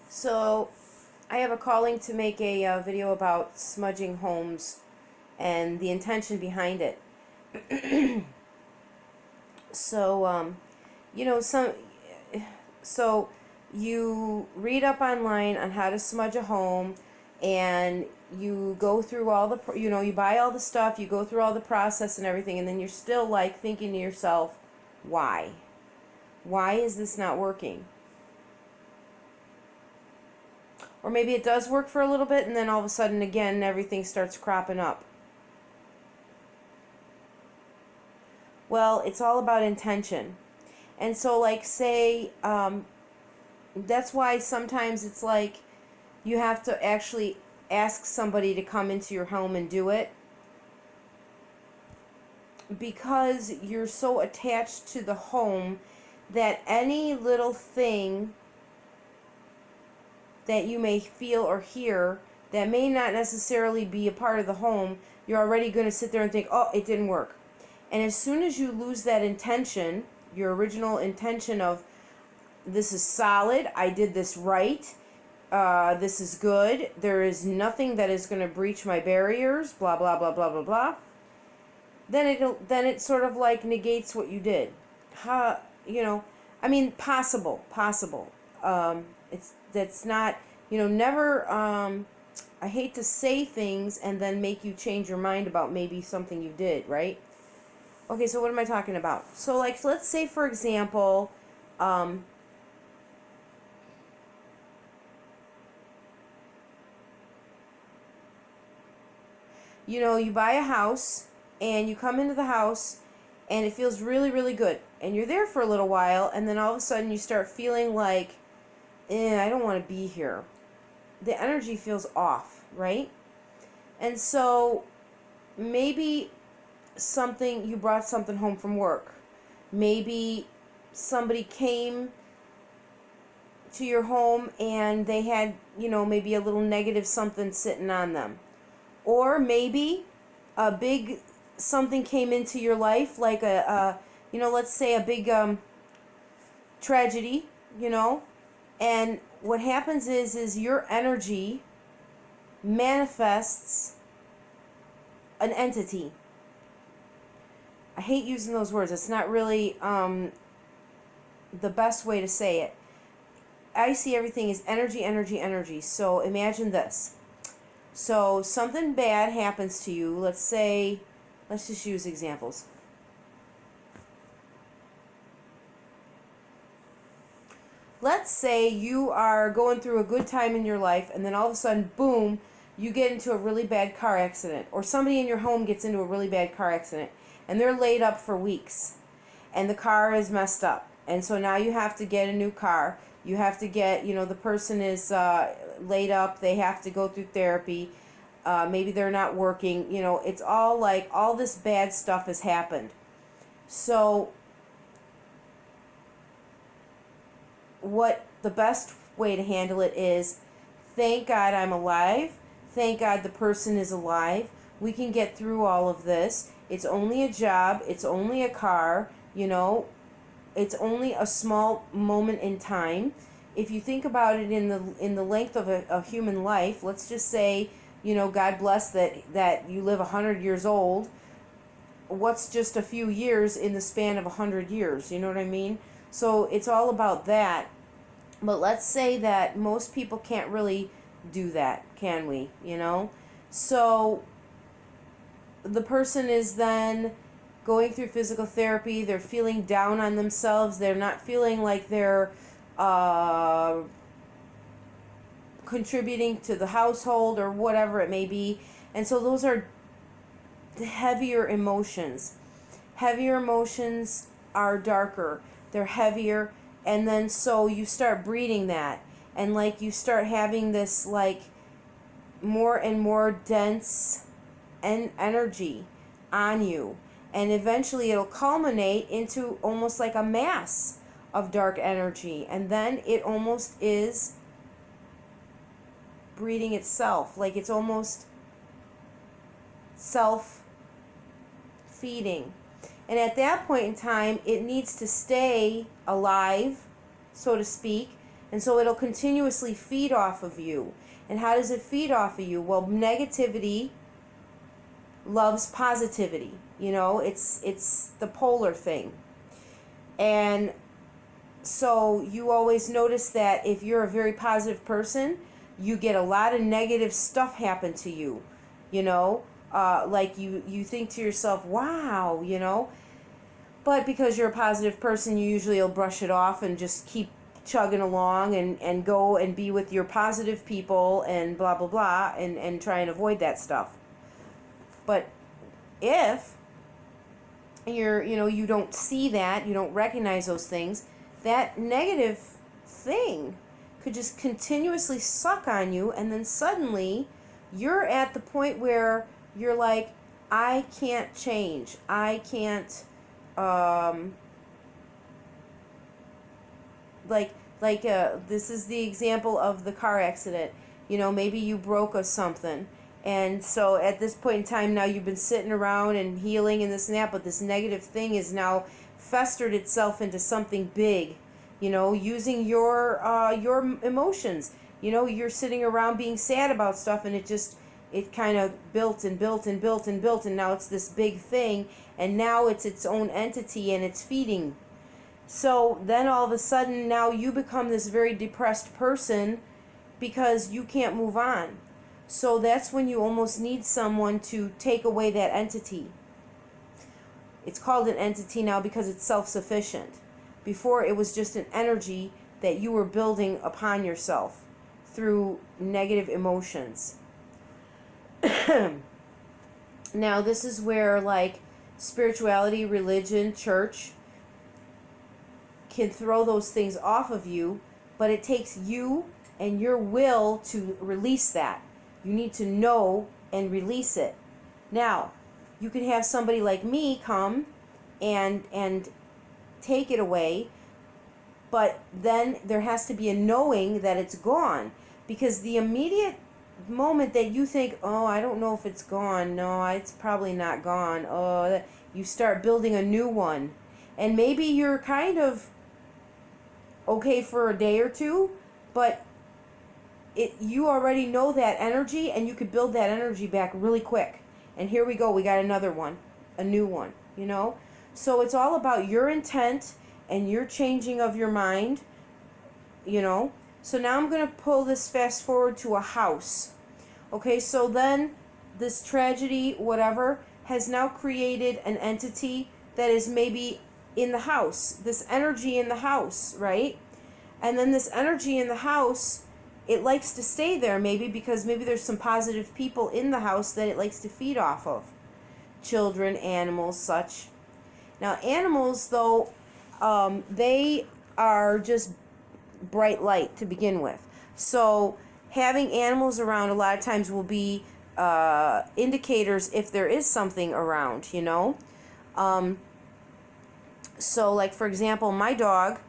So, I have a calling to make a video about smudging homes and the intention behind it. So, you know, so you read up online on how to smudge a home, and you go through all the, you buy all the stuff, you go through all the process and everything, and then you're still like thinking to yourself, why? Why is this not working? Or maybe it does work for a little bit, and then all of a sudden, again, everything starts cropping up. Well, it's all about intention. And so, like, say, that's why sometimes it's like you have to actually ask somebody to come into your home and do it, because you're so attached to the home that any little thing that you may feel or hear that may not necessarily be a part of the home, you're already going to sit there and think, oh, it didn't work. And as soon as you lose that intention, your original intention of, this is solid, I did this right, this is good, there is nothing that is going to breach my barriers, blah, blah, blah, blah, blah, blah, then it sort of like negates what you did. Possible. That's not, never, I hate to say things and then make you change your mind about maybe something you did, right? Okay, so what am I talking about? So, like, let's say, for example, you buy a house and you come into the house and it feels really, really good. And you're there for a little while, and then all of a sudden you start feeling like, I don't want to be here. The energy feels off, right? And so maybe you brought something home from work. Maybe somebody came to your home and they had, maybe a little negative something sitting on them. Or maybe a big something came into your life, like let's say a big tragedy, and what happens is your energy manifests an entity. I hate using those words. It's not really the best way to say it. I see everything as energy, energy, energy. So imagine this. So something bad happens to you. Let's just use examples. Let's say you are going through a good time in your life, and then all of a sudden, boom, you get into a really bad car accident. Or somebody in your home gets into a really bad car accident, and they're laid up for weeks, and the car is messed up. And so now you have to get a new car. You have to get, the person is laid up. They have to go through therapy. Maybe they're not working. It's all like all this bad stuff has happened. So what the best way to handle it is, thank God I'm alive. Thank God the person is alive. We can get through all of this. It's only a job. It's only a car. It's only a small moment in time. If you think about it in the length of a human life, let's just say, God bless that you live 100 years old. What's just a few years in the span of 100 years? You know what I mean? So it's all about that. But let's say that most people can't really do that, can we? So the person is then going through physical therapy. They're feeling down on themselves. They're not feeling like they're contributing to the household or whatever it may be. And so those are heavier emotions. Heavier emotions are darker. They're heavier. And then so you start breeding that. And like you start having this like more and more dense energy on you. And eventually it'll culminate into almost like a mass of dark energy. And then it almost is breeding itself. Like it's almost self-feeding. And at that point in time, it needs to stay alive, so to speak, And so it'll continuously feed off of you. And how does it feed off of you? Well, negativity loves positivity. You know, it's the polar thing. And so you always notice that if you're a very positive person, you get a lot of negative stuff happen to you. You know, like you think to yourself, wow, you know. But because you're a positive person, you usually will brush it off and just keep chugging along and go and be with your positive people and blah, blah, blah, and try and avoid that stuff. But if you don't see that, you don't recognize those things, that negative thing could just continuously suck on you, and then suddenly you're at the point where you're like, I can't change. I can't, this is the example of the car accident. You know, maybe you broke or something. And so at this point in time now you've been sitting around and healing and this and that, but this negative thing is now festered itself into something big. You know, using your emotions. You know, you're sitting around being sad about stuff, and it kind of built and built and built and built, and now it's this big thing, and now it's its own entity and it's feeding. So then all of a sudden now you become this very depressed person because you can't move on. So that's when you almost need someone to take away that entity. It's called an entity now because it's self-sufficient. Before it was just an energy that you were building upon yourself through negative emotions. Now this is where like spirituality, religion, church can throw those things off of you, but it takes you and your will to release that. You need to know and release it. Now, you can have somebody like me come and take it away, but then there has to be a knowing that it's gone, because the immediate moment that you think, oh, I don't know if it's gone, no, it's probably not gone, oh, you start building a new one, and maybe you're kind of okay for a day or two, but you already know that energy, and you could build that energy back really quick. And here we go, we got another one, a new one, you know. So it's all about your intent and your changing of your mind, you know. So now I'm going to pull this fast forward to a house. Okay, so then this tragedy, whatever, has now created an entity that is maybe in the house, this energy in the house, right? And then this energy in the house, it likes to stay there maybe because maybe there's some positive people in the house that it likes to feed off of. Children, animals, such. Now animals, though, they are just bright light to begin with. So having animals around a lot of times will be indicators if there is something around, you know. So like for example, my dog,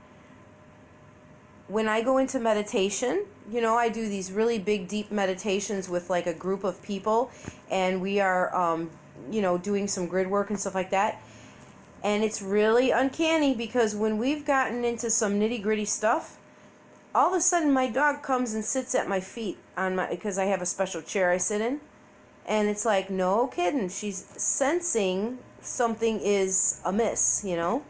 when I go into meditation, you know, I do these really big deep meditations with like a group of people, and we are you know, doing some grid work and stuff like that. And it's really uncanny because when we've gotten into some nitty-gritty stuff, all of a sudden my dog comes and sits at my feet because I have a special chair I sit in. And it's like, no kidding, she's sensing something is amiss, you know.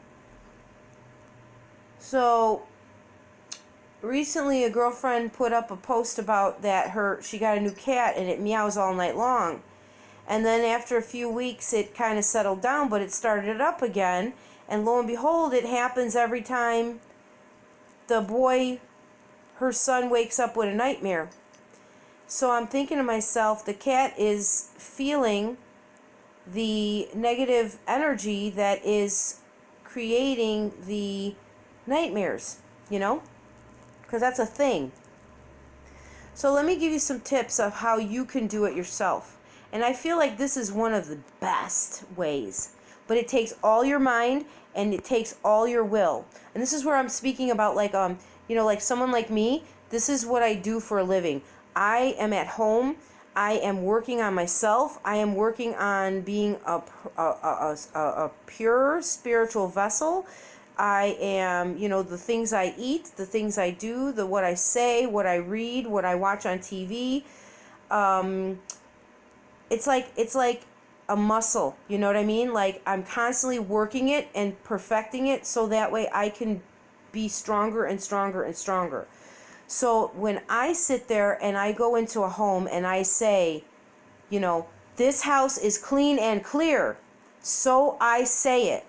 So recently a girlfriend put up a post about that she got a new cat and it meows all night long. And then after a few weeks it kind of settled down, but it started up again. And lo and behold, it happens every time the boy, her son, wakes up with a nightmare. So I'm thinking to myself, the cat is feeling the negative energy that is creating the nightmares, you know? Because that's a thing. So let me give you some tips of how you can do it yourself. And I feel like this is one of the best ways. But it takes all your mind and it takes all your will. And this is where I'm speaking about like, you know, like someone like me, this is what I do for a living. I am at home. I am working on myself. I am working on being a pure spiritual vessel. I am, the things I eat, the things I do, what I say, what I read, what I watch on TV. It's like a muscle, you know what I mean? Like I'm constantly working it and perfecting it so that way I can be stronger and stronger and stronger. So when I sit there and I go into a home and I say, this house is clean and clear, so I say it.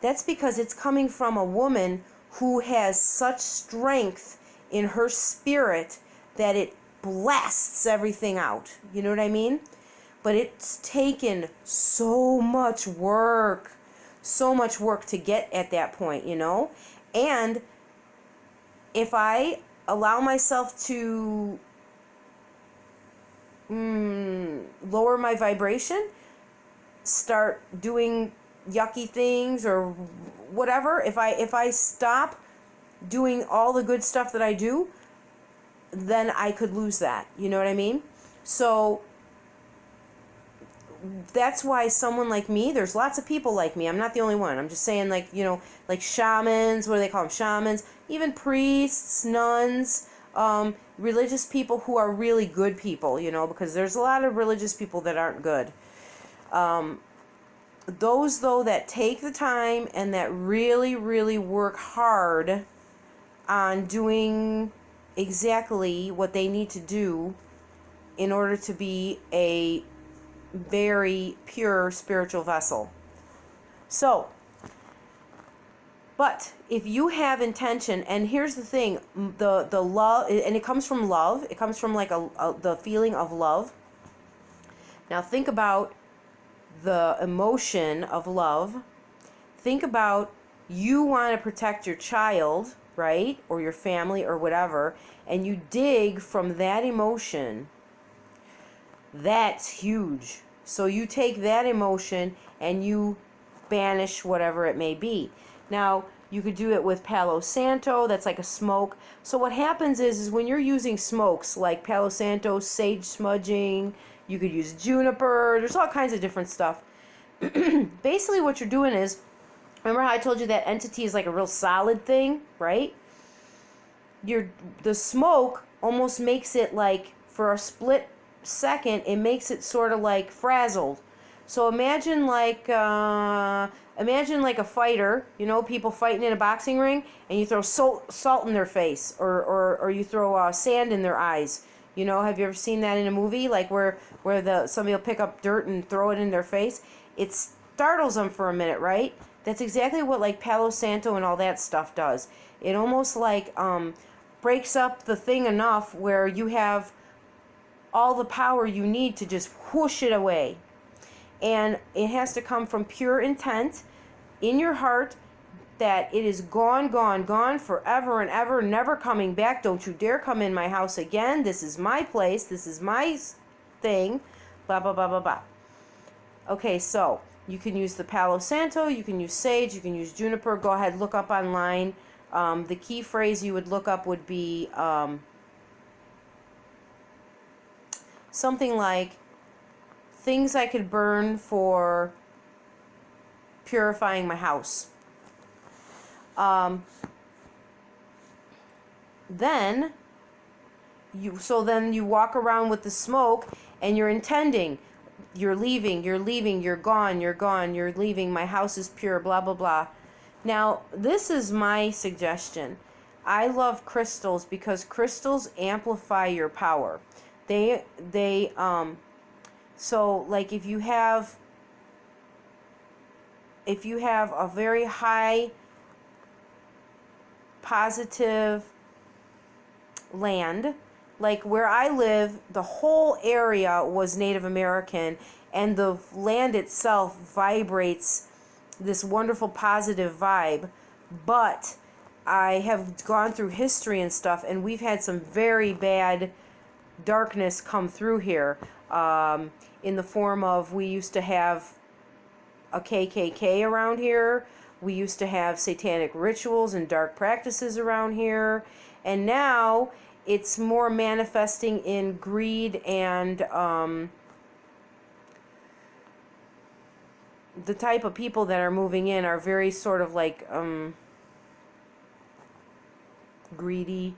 That's because it's coming from a woman who has such strength in her spirit that it blasts everything out. You know what I mean? But it's taken so much work to get at that point, And if I allow myself to lower my vibration, start doing yucky things or whatever, if I stop doing all the good stuff that I do, then I could lose that. You know what I mean? So that's why someone like me, there's lots of people like me. I'm not the only one. I'm just saying, like shamans, what do they call them? Shamans, even priests, nuns, religious people who are really good people, because there's a lot of religious people that aren't good. Those, though, that take the time and that really, really work hard on doing exactly what they need to do in order to be a very pure spiritual vessel. So, but if you have intention, and here's the thing, the love, and it comes from love, it comes from like the feeling of love. Now think about the emotion of love. Think about you want to protect your child, right? Or your family or whatever, and you dig from that emotion. That's huge. So you take that emotion and you banish whatever it may be. Now, you could do it with Palo Santo, that's like a smoke. So what happens is when you're using smokes like Palo Santo, sage smudging, you could use juniper, there's all kinds of different stuff. Basically what you're doing is, remember how I told you that entity is like a real solid thing, right? The smoke almost makes it like, for a split second, it makes it sort of like frazzled. So imagine like a fighter, people fighting in a boxing ring, and you throw salt in their face, or you throw sand in their eyes. Have you ever seen that in a movie, like where somebody will pick up dirt and throw it in their face? It startles them for a minute, right? That's exactly what like Palo Santo and all that stuff does. It almost like breaks up the thing enough where you have all the power you need to just whoosh it away. And it has to come from pure intent in your heart that it is gone, gone, gone forever and ever, never coming back. Don't you dare come in my house again. This is my place. This is my thing. Blah, blah, blah, blah, blah. Okay, so you can use the Palo Santo, you can use sage, you can use juniper. Go ahead, look up online. The key phrase you would look up would be something like things I could burn for purifying my house. Then you walk around with the smoke and you're intending, you're leaving, you're gone, you're leaving, my house is pure, blah, blah, blah. Now, this is my suggestion. I love crystals because crystals amplify your power. So like if you have a very high positive land, like where I live, the whole area was Native American, and the land itself vibrates this wonderful positive vibe, but I have gone through history and stuff, and we've had some very bad darkness come through here, in the form of, we used to have a KKK around here, we used to have satanic rituals and dark practices around here, and now it's more manifesting in greed and the type of people that are moving in are very sort of like greedy,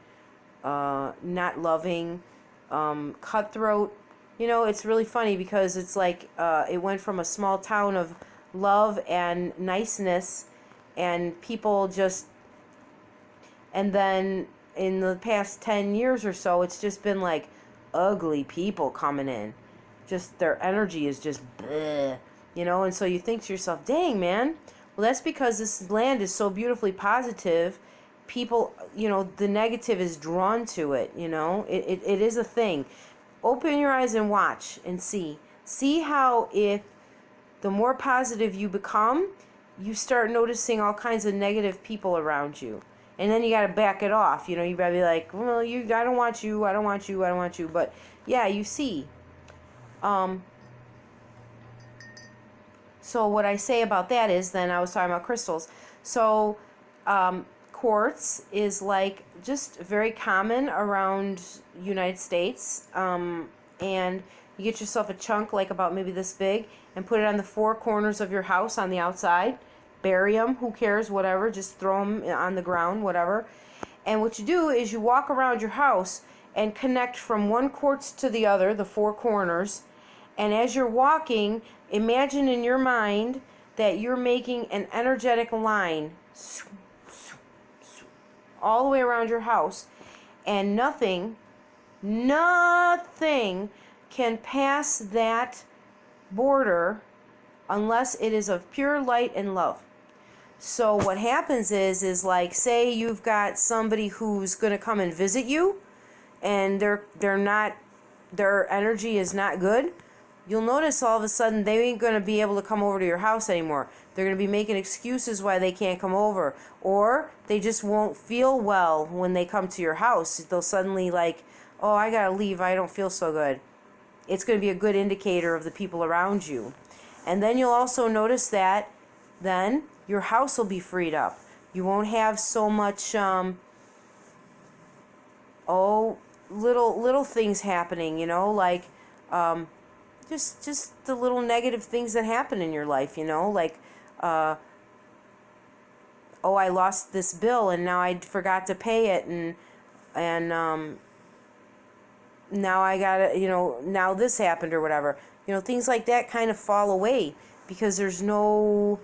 not loving, cutthroat. You know, it's really funny because it's like it went from a small town of love and niceness and people just, and then in the past 10 years or so, it's just been like ugly people coming in. Just their energy is just bleh, you know, and so you think to yourself, dang, man. Well, that's because this land is so beautifully positive. People, you know, the negative is drawn to it, you know. It is a thing. Open your eyes and watch and see. See how if the more positive you become, you start noticing all kinds of negative people around you. And then you got to back it off. You know, you got to be like, well, I don't want you, I don't want you, I don't want you. But yeah, you see. So what I say about that is, then I was talking about crystals. So quartz is like just very common around United States. And you get yourself a chunk like about maybe this big and put it on the four corners of your house on the outside. Bury them, who cares, whatever. Just throw them on the ground, whatever. And what you do is you walk around your house and connect from one quartz to the other, the four corners. And as you're walking, imagine in your mind that you're making an energetic line all the way around your house. And nothing can pass that border unless it is of pure light and love. So what happens is like, say you've got somebody who's going to come and visit you and their energy is not good. You'll notice all of a sudden they ain't going to be able to come over to your house anymore. They're going to be making excuses why they can't come over. Or they just won't feel well when they come to your house. They'll suddenly like, oh, I got to leave. I don't feel so good. It's going to be a good indicator of the people around you. And then you'll also notice that then your house will be freed up. You won't have so much, little things happening, you know, like, just the little negative things that happen in your life, you know, like, oh, I lost this bill and now I forgot to pay it, and now I gotta, you know, now this happened or whatever. You know, things like that kind of fall away because there's no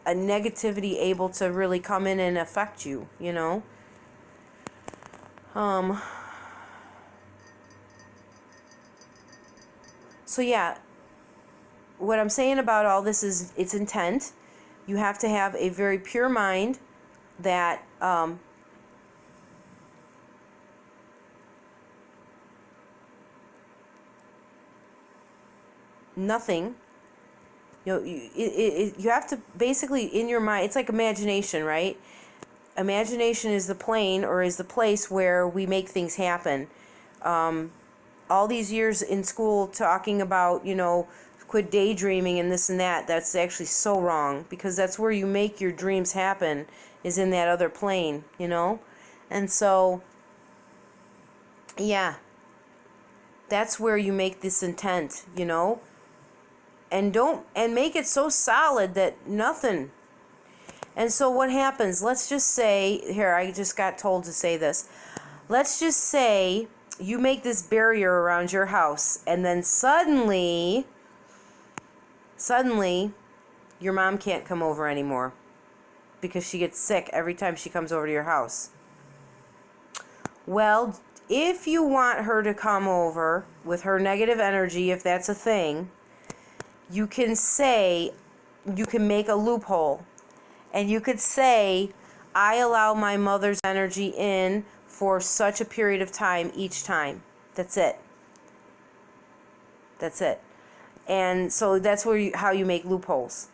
a negativity able to really come in and affect you, you know. So yeah, what I'm saying about all this is it's intent. You have to have a very pure mind that nothing, you know, you have to basically, in your mind, it's like imagination, right? Imagination is the plane or is the place where we make things happen. All these years in school talking about, you know, quit daydreaming and this and that, that's actually so wrong, because that's where you make your dreams happen, is in that other plane, you know? And so, yeah, that's where you make this intent, you know? And make it so solid that nothing. And so what happens, let's just say, here, I just got told to say this. Let's just say you make this barrier around your house, and then suddenly, your mom can't come over anymore because she gets sick every time she comes over to your house. Well, if you want her to come over with her negative energy, if that's a thing, you can make a loophole. And you could say, I allow my mother's energy in for such a period of time each time. That's it. That's it. And so that's how you make loopholes.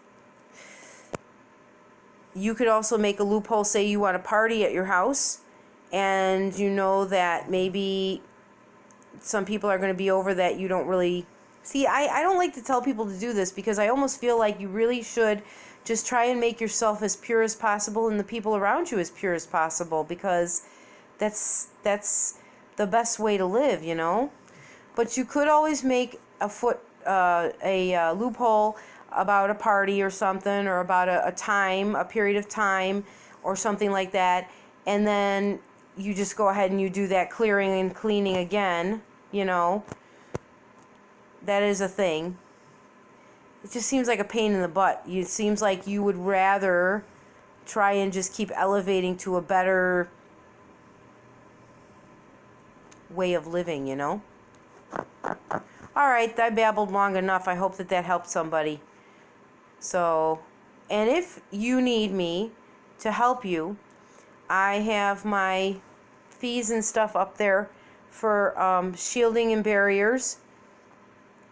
You could also make a loophole, say you want a party at your house, and you know that maybe some people are going to be over that you don't really... See, I don't like to tell people to do this because I almost feel like you really should just try and make yourself as pure as possible and the people around you as pure as possible, because that's the best way to live, you know. But you could always make a loophole about a party or something, or about a period of time, or something like that, and then you just go ahead and you do that clearing and cleaning again, you know. That is a thing. It just seems like a pain in the butt. It seems like you would rather try and just keep elevating to a better way of living, you know. All right, I babbled long enough. I hope that that helped somebody. So, and if you need me to help you, I have my fees and stuff up there for shielding and barriers.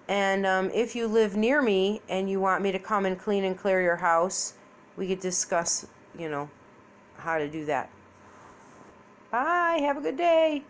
And if you live near me and you want me to come and clean and clear your house, we could discuss, you know, how to do that. Bye. Have a good day.